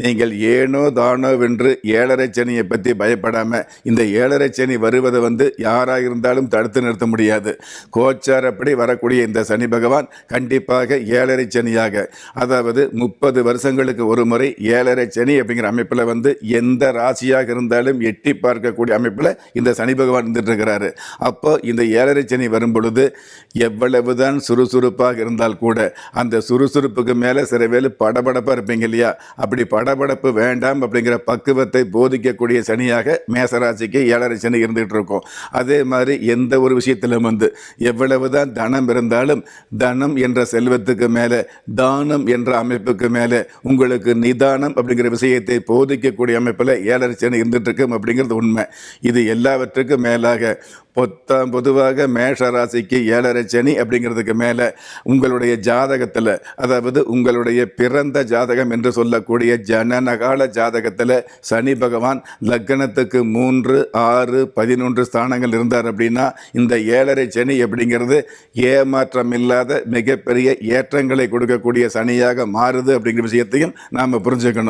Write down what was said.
நீங்கள் ஏனோ தானோ வென்று ஏழரை சனியை பற்றி பயப்படாமல் இந்த ஏழரை சனி வருவதை யாராக இருந்தாலும் தடுத்து நிறுத்த முடியாது. கோச்சாரப்படி வரக்கூடிய இந்த சனி பகவான் கண்டிப்பாக ஏழரை சனியாக, அதாவது 30 வருஷங்களுக்கு ஒரு முறை ஏழரை சனி அப்படிங்கிற அமைப்பில் எந்த ராசியாக இருந்தாலும் எட்டி பார்க்கக்கூடிய அமைப்பில் இந்த சனி பகவான் இருந்துட்டு இருக்கிறாரு. அப்போ இந்த ஏழரை சனி வரும் பொழுது எவ்வளவுதான் சுறுசுறுப்பாக இருந்தால் கூட அந்த சுறுசுறுப்புக்கு மேலே சில வேளை படபடப்பாக இருப்பீங்க இல்லையா? அப்படி படபடப்பு வேண்டாம் அப்படிங்கிற பக்குவத்தை போதிக்கக்கூடிய சனியாக மேசராசிக்கு ஏழரை சனி இருந்துகிட்டு இருக்கும். அதே மாதிரி எந்த ஒரு விஷயத்திலும் எவ்வளவுதான் தனம் இருந்தாலும் தனம் என்ற செல்வத்துக்கு மேலே தானம் என்ற அமைப்புக்கு மேலே உங்களுக்கு நிதானம் அப்படிங்கிற விஷயத்தை போதிக்கக்கூடிய அமைப்பில் ஏழரை சனி இருந்துட்டு இருக்கும் அப்படிங்கிறது உண்மை. இது எல்லாவற்றுக்கும் மேலாக பொதுவாக மேஷ ராசிக்கு ஏழரை சனி அப்படிங்கிறதுக்கு மேலே உங்களுடைய ஜாதகத்தில், அதாவது உங்களுடைய பிறந்த ஜாதகம் என்று சொல்லக்கூடிய ஜனனகால ஜாதகத்தில் சனி பகவான் லக்னத்துக்கு 3, 6, 11 ஸ்தானங்கள் இருந்தார் அப்படின்னா இந்த ஏழரை சனி அப்படிங்கிறது ஏமாற்றம் இல்லாத மிகப்பெரிய ஏற்றங்களை கொடுக்கக்கூடிய சனியாக மாறுது அப்படிங்கிற விஷயத்தையும் நாம் புரிஞ்சுக்கணும்.